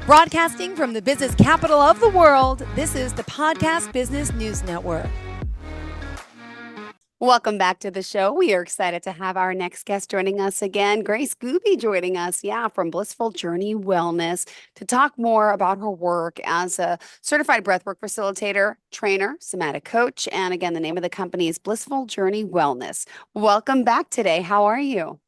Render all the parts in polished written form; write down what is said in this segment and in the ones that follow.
Broadcasting from the business capital of the world, this is the Podcast Business News Network. Welcome back to the show. We are excited to have our next guest joining us again, Grace Gooby joining us, from Blissful Journey Wellness to talk more about her work as a certified breathwork facilitator, trainer, somatic coach. And again, the name of the company is Blissful Journey Wellness. Welcome back today. How are you?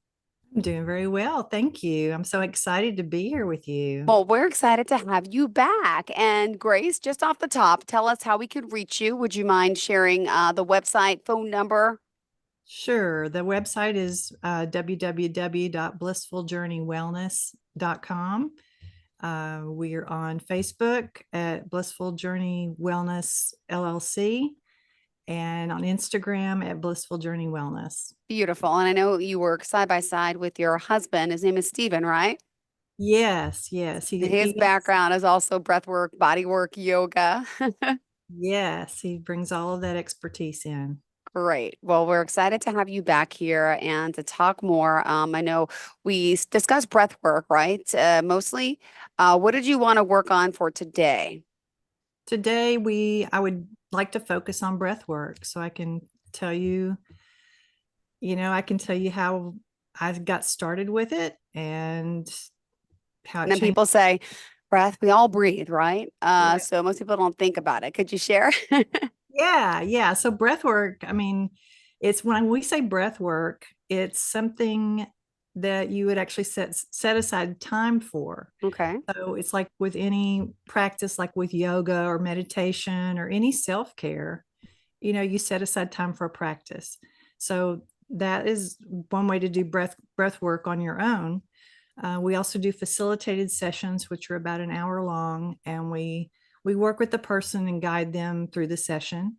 I'm doing very well. Thank you. I'm so excited to be here with you. Well, we're excited to have you back. And Grace, just off the top, tell us how we could reach you. Would you mind sharing the website, phone number? Sure. The website is www.blissfuljourneywellness.com. We are on Facebook at Blissful Journey Wellness LLC and on Instagram at Blissful Journey Wellness. Beautiful. And I know you work side by side with your husband. His name is Stephen, right? Yes. His background is also breathwork, bodywork, yoga. Yes. He brings all of that expertise in. Great. Well, we're excited to have you back here and to talk more. I know we discussed breath work, right? Mostly. What did you want to work on for today? Today, I would like to focus on breath work so I can tell you, I can tell you how I got started with it and how it And then changed. people say, breath, we all breathe, right? Yeah. So most people don't think about it. Could you share? Yeah. So breath work, it's when we say breath work, it's something that you would actually set aside time for. Okay. So it's like with any practice, like with yoga or meditation or any self-care, you set aside time for a practice. So that is one way to do breath work on your own. We also do facilitated sessions, which are about an hour long, and we work with the person and guide them through the session.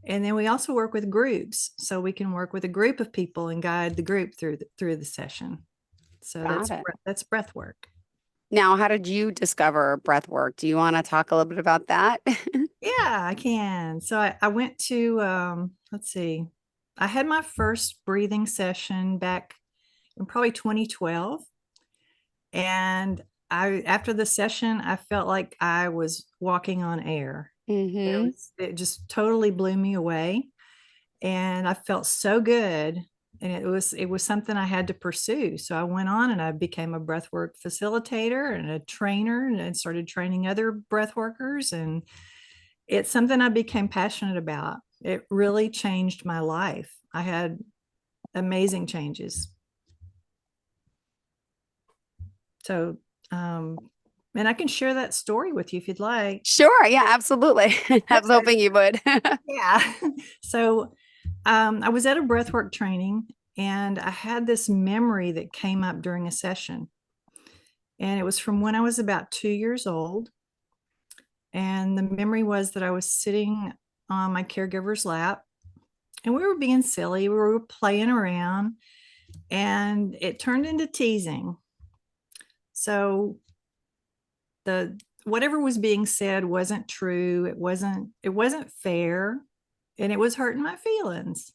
And then we also work with groups, so we can work with a group of people and guide the group through the session. So that's breath work. Now, how did you discover breath work? Do you want to talk a little bit about that? Yeah, I can. So I went to, let's see, I had my first breathing session back in probably 2012. And after the session, I felt like I was walking on air. Mm-hmm. It just totally blew me away. And I felt so good. And it was something I had to pursue. So I went on and I became a breathwork facilitator and a trainer and I started training other breath workers. And it's something I became passionate about. It really changed my life. I had amazing changes. So, and I can share that story with you if you'd like. Sure. Yeah, absolutely. I was hoping you would. Yeah. So, I was at a breathwork training and I had this memory that came up during a session. And it was from when I was about 2 years old. And the memory was that I was sitting on my caregiver's lap and we were being silly. We were playing around and it turned into teasing. So whatever was being said wasn't true. It wasn't fair, and it was hurting my feelings.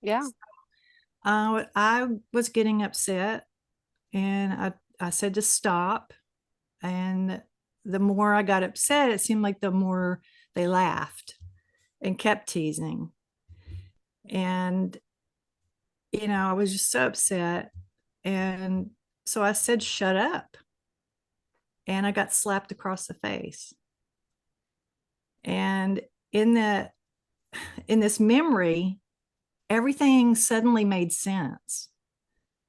Yeah. I was getting upset, and I said to stop. And the more I got upset, it seemed like the more they laughed and kept teasing. And I was just so upset, and so I said, "Shut up." And I got slapped across the face. And in this memory, everything suddenly made sense.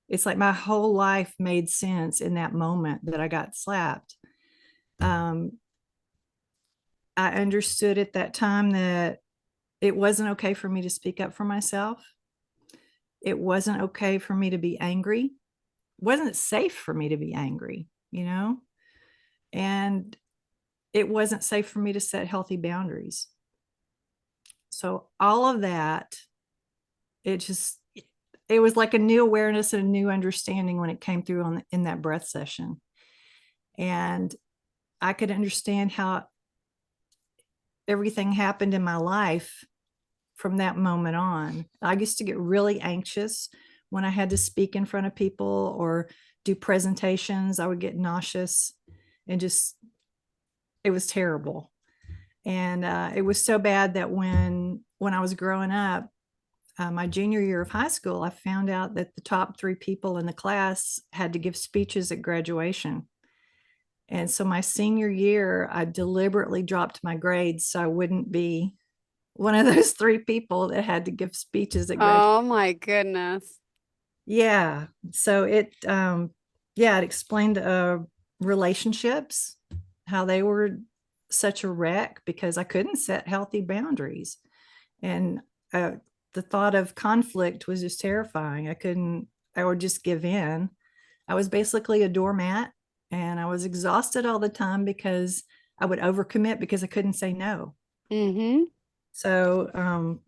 It's like my whole life made sense in that moment that I got slapped. I understood at that time that it wasn't okay for me to speak up for myself. It wasn't okay for me to be angry. It wasn't safe for me to be angry, and it wasn't safe for me to set healthy boundaries. So all of that, it was like a new awareness and a new understanding when it came through in that breath session. And I could understand how everything happened in my life from that moment on. I used to get really anxious when I had to speak in front of people or do presentations. I would get nauseous and just it was terrible. And it was so bad that when I was growing up, my junior year of high school, I found out that the top 3 people in the class had to give speeches at graduation. And so my senior year, I deliberately dropped my grades so I wouldn't be one of those 3 people that had to give speeches at graduation. Oh my goodness. Yeah. So it explained relationships, how they were such a wreck because I couldn't set healthy boundaries. And the thought of conflict was just terrifying. I would just give in. I was basically a doormat, and I was exhausted all the time because I would overcommit because I couldn't say no. Mm-hmm. So,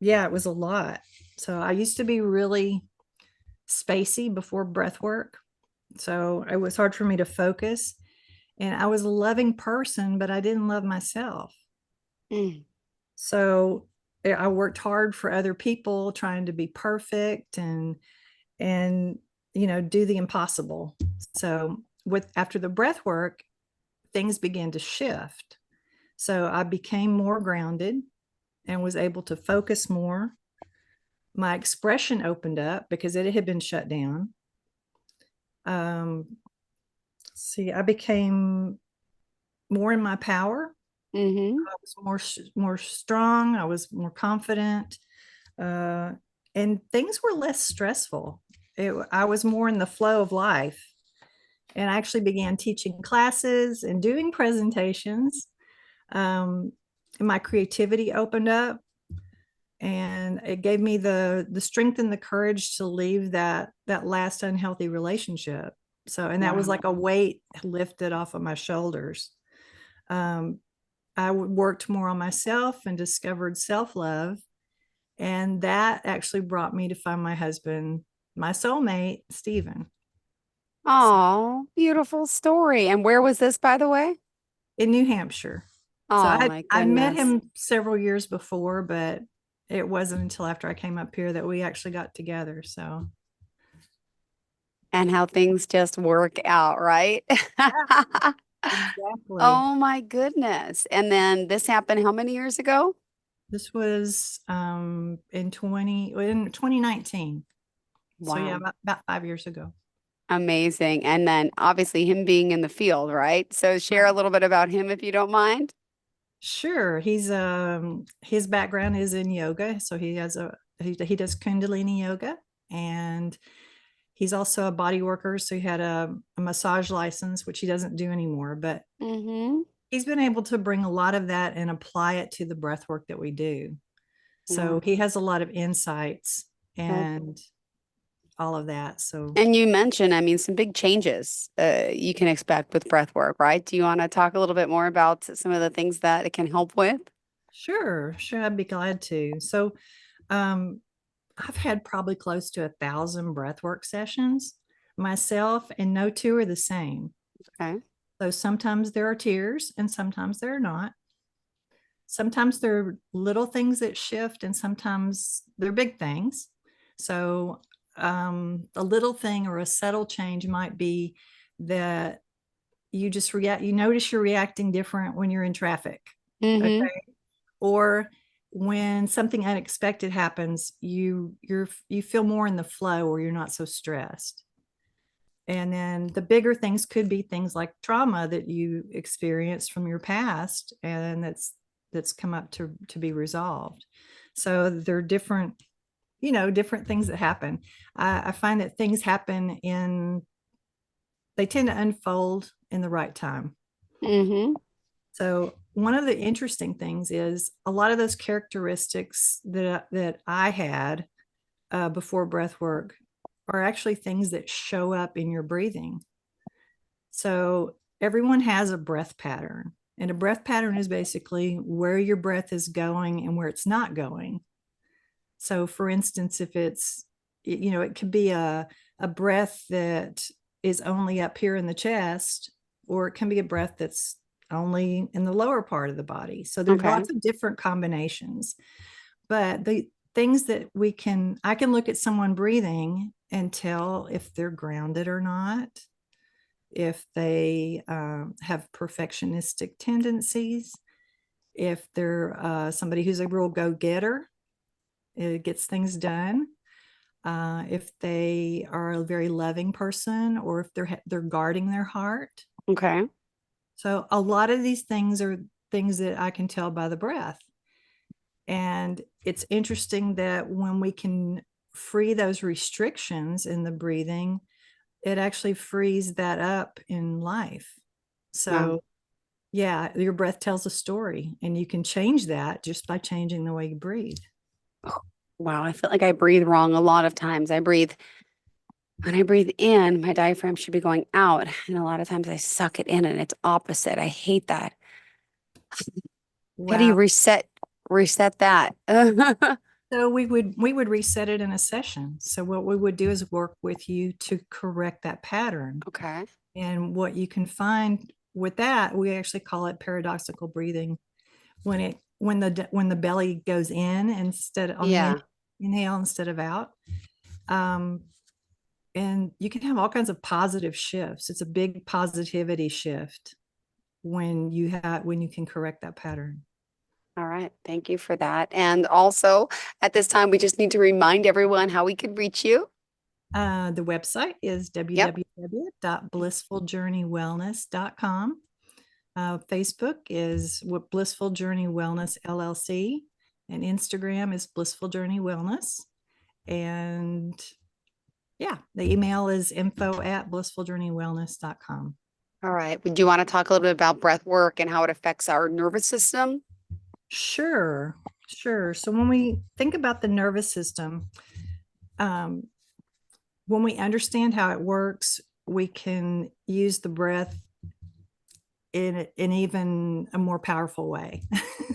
it was a lot. So I used to be really spacey before breath work. So it was hard for me to focus. And I was a loving person, but I didn't love myself. Mm. So I worked hard for other people, trying to be perfect and do the impossible. So after the breath work, things began to shift. So I became more grounded and was able to focus more. My expression opened up because it had been shut down. I became more in my power. Mm-hmm. I was more strong. I was more confident, and things were less stressful. I was more in the flow of life, and I actually began teaching classes and doing presentations. And my creativity opened up, and it gave me the strength and the courage to leave that last unhealthy relationship. So, and that was Wow. like a weight lifted off of my shoulders. um, I worked more on myself and discovered self-love, and that actually brought me to find my husband, my soulmate, Stephen, Oh, beautiful story. And where was this, by the way? in New Hampshire. So Oh my I met goodness. him several years before, but it wasn't until after I came up here that we actually got together. So And how things just work out, right? exactly. Oh my goodness. And then this happened how many years ago? This was in 2019. So yeah, Wow. about 5 years ago. Amazing. And then obviously him being in the field, right? So share a Right. little bit about him if you don't mind. Sure. He's his background is in yoga, so he does Kundalini yoga, and he's also a body worker. So he had a massage license, which he doesn't do anymore, but Mm-hmm. he's been able to bring a lot of that and apply it to the breath work that we do. So Wow. he has a lot of insights Well, and all of that. So and you mentioned, I mean, some big changes you can expect with breath work, right? Do you want to talk a little bit more about some of the things that it can help with? sure, I'd be glad to. So um, I've had probably close to 1,000 breathwork sessions myself, and no 2 are the same. Okay. So sometimes there are tears and sometimes there are not. Sometimes there are little things that shift and sometimes they're big things. So a little thing or a subtle change might be that you notice you're reacting different when you're in traffic. Mm-hmm. Okay. Or when something unexpected happens, you feel more in the flow, or you're not so stressed. And then the bigger things could be things like trauma that you experienced from your past, and that's come up to be resolved. So there are different things that happen. I find that things happen they tend to unfold in the right time. Mm-hmm. So one of the interesting things is a lot of those characteristics that I had before breath work are actually things that show up in your breathing. So everyone has a breath pattern, and a breath pattern is basically where your breath is going and where it's not going. So for instance, if it could be a breath that is only up here in the chest, or it can be a breath that's only in the lower part of the body. So there's Okay. lots of different combinations. But the things that I can look at someone breathing and tell if they're grounded or not. if they have perfectionistic tendencies, if they're somebody who's a real go-getter, it gets things done. If they are a very loving person, or if they're guarding their heart. Okay. So a lot of these things are things that I can tell by the breath. And it's interesting that when we can free those restrictions in the breathing, it actually frees that up in life. So yeah, your breath tells a story, and you can change that just by changing the way you breathe. Wow. I feel like I breathe wrong a lot of times. When I breathe in, my diaphragm should be going out. And a lot of times I suck it in and it's opposite. I hate that. How do you Wow. reset that? So we would reset it in a session. So what we would do is work with you to correct that pattern. Okay. And what you can find with that, we actually call it paradoxical breathing. When the belly goes in instead on the inhale instead of out. And you can have all kinds of positive shifts. It's a big positivity shift when you can correct that pattern. All right. Thank you for that. And also at this time, we just need to remind everyone how we could reach you. The website is www.blissfuljourneywellness.com. Facebook is Blissful Journey Wellness LLC, and Instagram is Blissful Journey Wellness. And yeah, the email is info@blissfuljourneywellness.com. All right. Do you want to talk a little bit about breath work and how it affects our nervous system? Sure. So when we think about the nervous system, when we understand how it works, we can use the breath in even a more powerful way.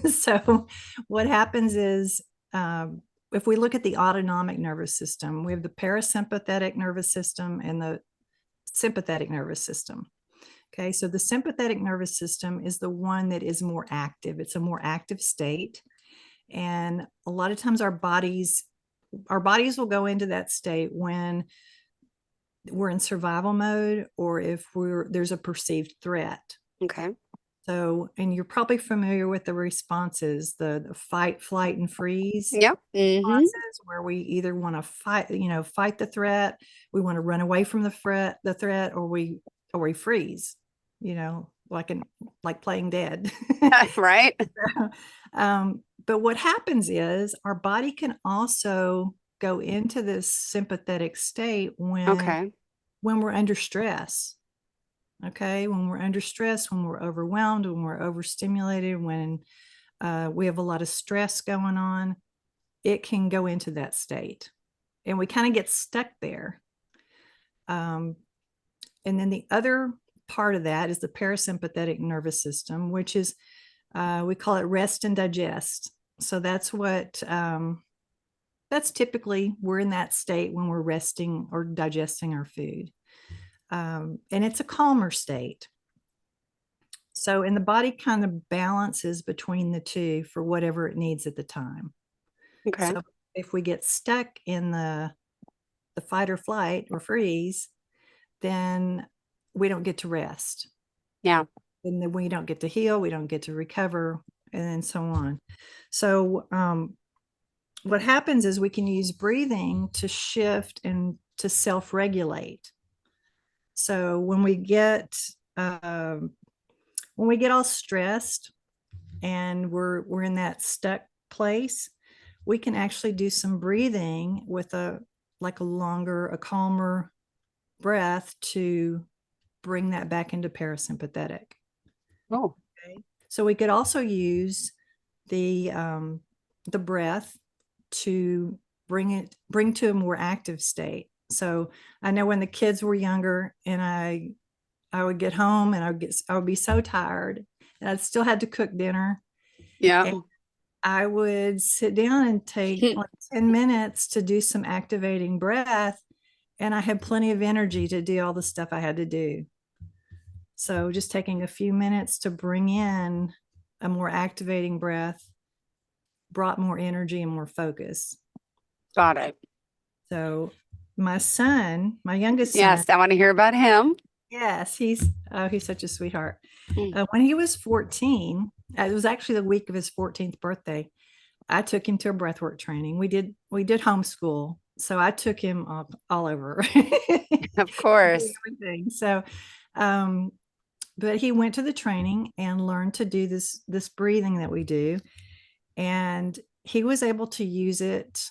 So what happens is, if we look at the autonomic nervous system, we have the parasympathetic nervous system and the sympathetic nervous system. Okay, so the sympathetic nervous system is the one that is more active. It's a more active state. And a lot of times our bodies will go into that state when we're in survival mode, or if there's a perceived threat. Okay. So, and you're probably familiar with the responses, the fight, flight, and freeze. Yep. Responses, where we either want to fight the threat, we want to run away from the threat, or we freeze, like playing dead. Right. But what happens is our body can also go into this sympathetic state when we're under stress. Okay, when we're under stress, when we're overwhelmed, when we're overstimulated, when we have a lot of stress going on, it can go into that state, and we kind of get stuck there. And then the other part of that is the parasympathetic nervous system, which is, we call it rest and digest. So that's typically, we're in that state when we're resting or digesting our food. And it's a calmer state. So, and the body kind of balances between the two for whatever it needs at the time. Okay. So if we get stuck in the fight or flight or freeze, then we don't get to rest. Yeah. And then we don't get to heal, we don't get to recover, and then so on. So what happens is we can use breathing to shift and to self-regulate. So when we get all stressed and we're in that stuck place, we can actually do some breathing with a calmer breath to bring that back into parasympathetic. Oh. Okay. So we could also use the breath to bring to a more active state. So I know when the kids were younger, and I would get home and I would be so tired, and I still had to cook dinner. Yeah. And I would sit down and take like 10 minutes to do some activating breath, and I had plenty of energy to do all the stuff I had to do. So just taking a few minutes to bring in a more activating breath brought more energy and more focus. Got it. So my youngest son. Yes, I want to hear about him. Yes, he's such a sweetheart. Mm. When he was 14, it was actually the week of his 14th birthday. I took him to a breathwork training. We did homeschool, so I took him all over. Of course. Everything. So, um, but he went to the training and learned to do this breathing that we do, and he was able to use it.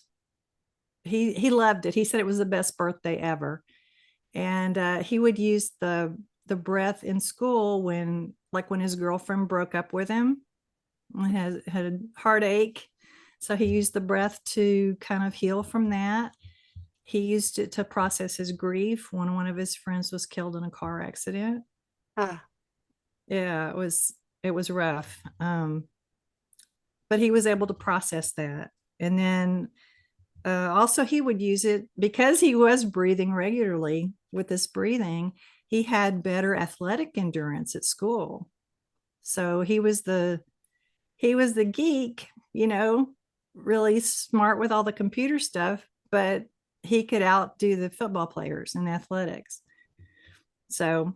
He loved it. He said it was the best birthday ever, and he would use the breath in school when his girlfriend broke up with him and had a heartache. So he used the breath to kind of heal from that. He used it to process his grief when one of his friends was killed in a car accident. Ah, Yeah, it was rough. But he was able to process that. And then also he would use it because he was breathing regularly with this breathing. He had better athletic endurance at school. So he was the geek, really smart with all the computer stuff, but he could outdo the football players in athletics. So,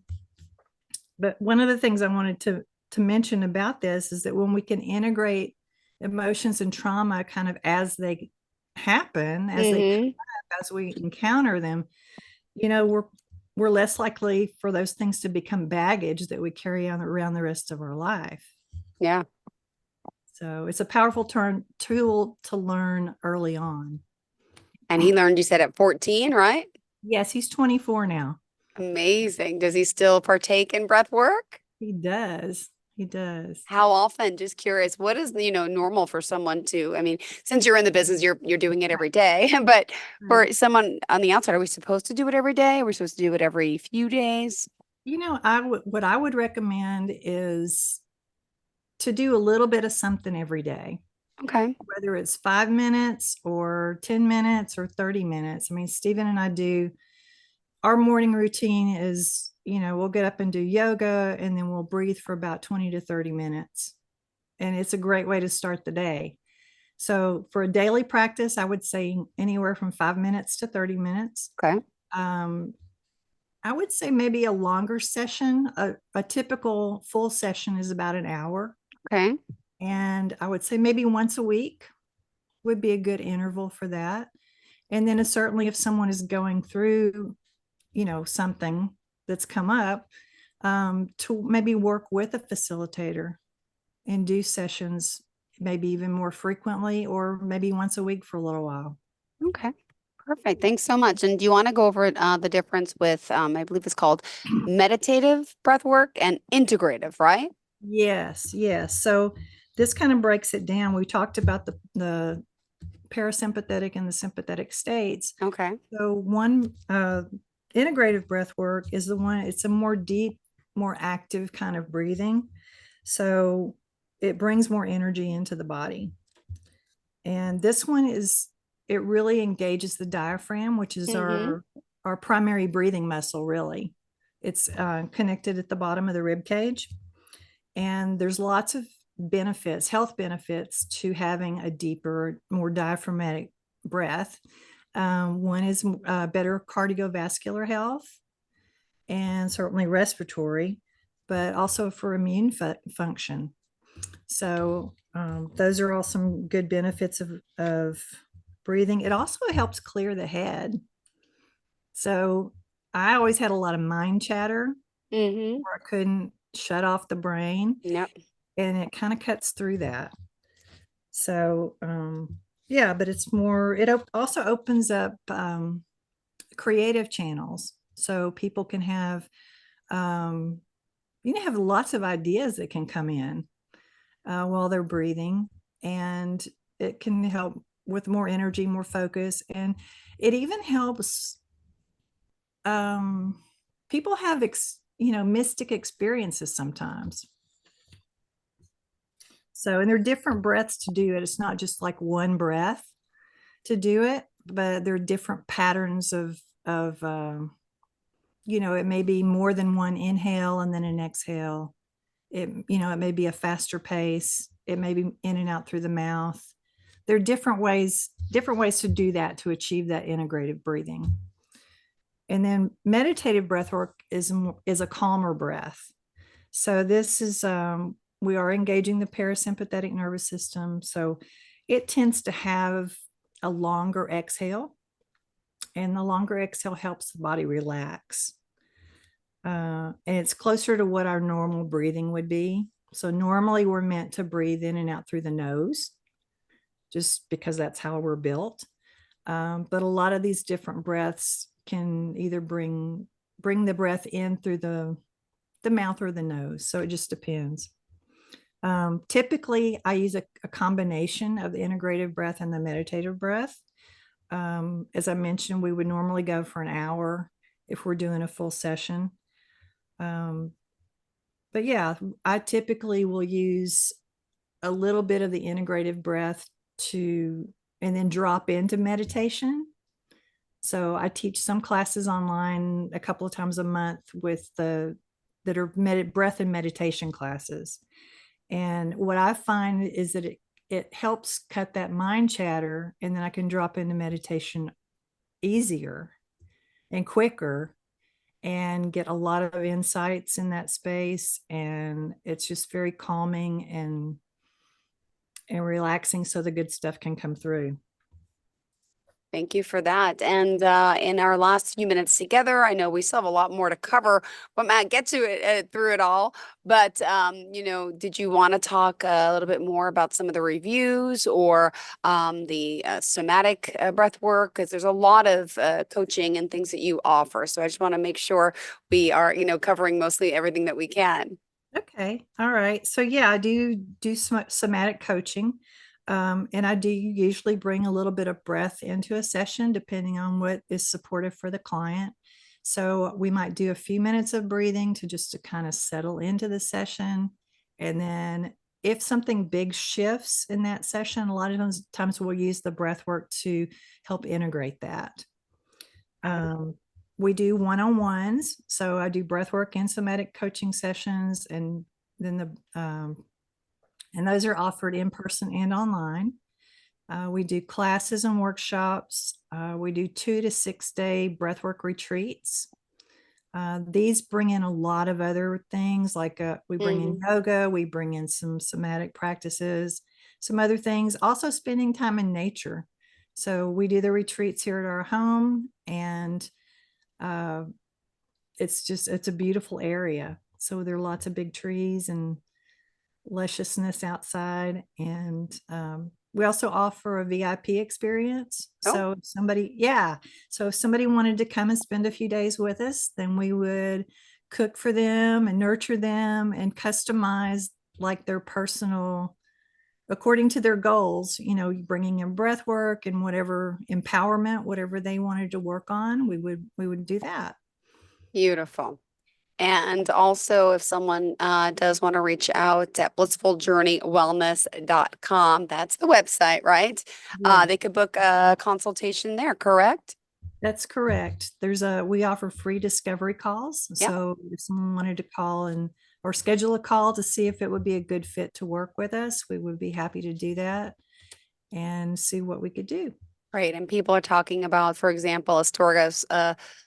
but one of the things I wanted to mention about this is that when we can integrate emotions and trauma kind of as they happen, mhm. as we encounter them, we're less likely for those things to become baggage that we carry on around the rest of our life. Yeah. So it's a powerful tool to learn early on. And he learned, you said at 14, right? Yes, he's 24 now. Amazing. Does he still partake in breath work? He does. He does. How often? Just curious. What is, normal for someone to, I mean, since you're in the business, you're doing it every day, but for someone on the outside, are we supposed to do it every day? Are we supposed to do it every few days? What I would recommend is to do a little bit of something every day, Okay. whether it's 5 minutes or 10 minutes or 30 minutes. I mean, Stephen and I do our morning routine is, we'll get up and do yoga and then we'll breathe for about 20 to 30 minutes. And it's a great way to start the day. So for a daily practice, I would say anywhere from 5 minutes to 30 minutes. Okay. I would say maybe a longer session. A typical full session is about an hour. Okay. And I would say maybe once a week would be a good interval for that. And then certainly if someone is going through, something that's come up, to maybe work with a facilitator and do sessions maybe even more frequently or maybe once a week for a little while. Okay. Perfect. Thanks so much. And do you want to go over the difference with, I believe it's called meditative breath work and integrative, right? Yes, yes. So this kind of breaks it down. We talked about the parasympathetic and the sympathetic states. Okay. So one integrative breath work is the one, it's a more deep, more active kind of breathing. So it brings more energy into the body. And this one it really engages the diaphragm, which is Mhm. our primary breathing muscle, really. It's connected at the bottom of the rib cage. And there's lots of benefits, health benefits to having a deeper, more diaphragmatic breath. One is better cardiovascular health and certainly respiratory, but also for immune function. So those are all some good benefits of breathing. It also helps clear the head. So I always had a lot of mind chatter Mhm. where I couldn't shut off the brain, Yep. and it kind of cuts through that. So yeah, but it also opens up creative channels so people can have have lots of ideas that can come in while they're breathing, and it can help with more energy, more focus, and it even helps people have mystic experiences sometimes. So, and there are different breaths to do it. It's not just like one breath to do it, but there are different patterns of it may be more than one inhale and then an exhale. It may be a faster pace. It may be in and out through the mouth. There are different ways to do that to achieve that integrative breathing. And then meditative breath work is a calmer breath. So this is, we are engaging the parasympathetic nervous system. So it tends to have a longer exhale, and the longer exhale helps the body relax. And it's closer to what our normal breathing would be. So normally we're meant to breathe in and out through the nose, just because that's how we're built. But a lot of these different breaths can either bring the breath in through the mouth or the nose. So it just depends. Typically, I use a combination of the integrative breath and the meditative breath. As I mentioned, we would normally go for an hour if we're doing a full session. But yeah, I typically will use a little bit of the integrative breath and then drop into meditation. So I teach some classes online a couple of times a month that are breath and meditation classes. And what I find is that it helps cut that mind chatter, and then I can drop into meditation easier and quicker and get a lot of insights in that space. And it's just very calming and relaxing, so the good stuff can come through. Thank you for that. And in our last few minutes together, I know we still have a lot more to cover, but Matt, get to it through it all. But did you want to talk a little bit more about some of the reviews or the somatic breath work? Because there's a lot of coaching and things that you offer. So I just want to make sure we are, covering mostly everything that we can. Okay. All right. So yeah, I do somatic coaching. And I do usually bring a little bit of breath into a session, depending on what is supportive for the client. So we might do a few minutes of breathing to kind of settle into the session. And then if something big shifts in that session, a lot of times we'll use the breath work to help integrate that. We do one-on-ones. So I do breath work and somatic coaching sessions, and then and those are offered in person and online. We do classes and workshops. We do 2 to 6 day breathwork retreats. These bring in a lot of other things, like we bring in yoga, we bring in some somatic practices, some other things, also spending time in nature. So we do the retreats here at our home, and it's a beautiful area. So there are lots of big trees and lusciousness outside. And we also offer a VIP experience. So if somebody wanted to come and spend a few days with us, then we would cook for them and nurture them and customize like their personal, according to their goals, bringing in breath work and whatever empowerment, whatever they wanted to work on, we would do that. Beautiful. And also, if someone does want to reach out at blissfuljourneywellness.com, that's the website, right? Yeah. They could book a consultation there, correct? That's correct. We offer free discovery calls. Yep. So if someone wanted to call or schedule a call to see if it would be a good fit to work with us, we would be happy to do that and see what we could do. Right. And people are talking about, for example, Astorga's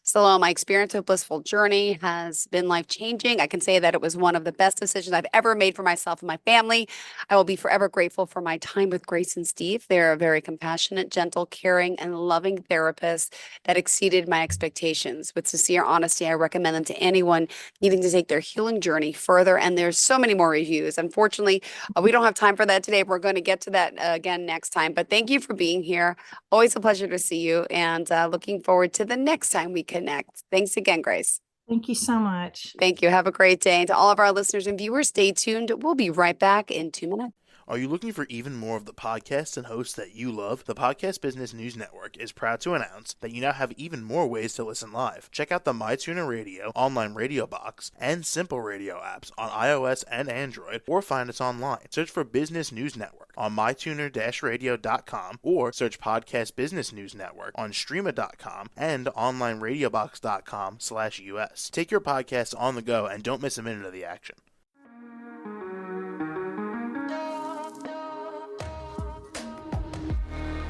Salome, my experience with Blissful Journey has been life-changing. I can say that it was one of the best decisions I've ever made for myself and my family. I will be forever grateful for my time with Grace and Steve. They're a very compassionate, gentle, caring, and loving therapist that exceeded my expectations. With sincere honesty, I recommend them to anyone needing to take their healing journey further. And there's so many more reviews. Unfortunately, we don't have time for that today. We're going to get to that again next time. But thank you for being here. Always a pleasure to see you, and looking forward to the next time we connect. Thanks again, Grace. Thank you so much. Thank you. Have a great day. And to all of our listeners and viewers, stay tuned. We'll be right back in 2 minutes. Are you looking for even more of the podcasts and hosts that you love? The Podcast Business News Network is proud to announce that you now have even more ways to listen live. Check out the MyTuner Radio, online radio box, and Simple Radio apps on iOS and Android, or find us online. Search for Business News Network on mytuner-radio.com, or search Podcast Business News Network on streama.com and onlineradiobox.com/US. Take your podcast on the go and don't miss a minute of the action.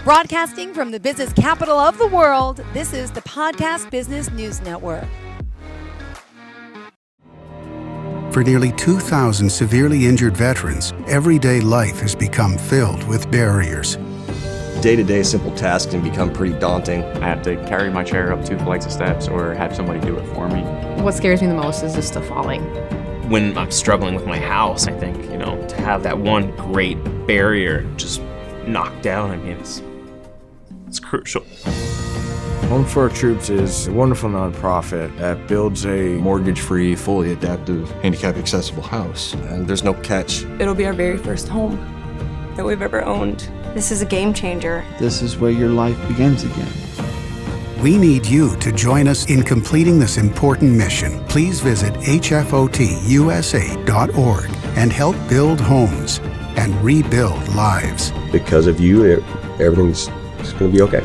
Broadcasting from the business capital of the world, this is the Podcast Business News Network. For nearly 2,000 severely injured veterans, everyday life has become filled with barriers. Day-to-day simple tasks can become pretty daunting. I have to carry my chair up 2 flights of steps or have somebody do it for me. What scares me the most is just the falling. When I'm struggling with my house, I think, to have that one great barrier just knocked down, it's crucial. Home for Our Troops is a wonderful nonprofit that builds a mortgage-free, fully adaptive, handicap-accessible house. And there's no catch. It'll be our very first home that we've ever owned. This is a game changer. This is where your life begins again. We need you to join us in completing this important mission. Please visit hfotusa.org and help build homes and rebuild lives. Because of you, everything's going to be okay.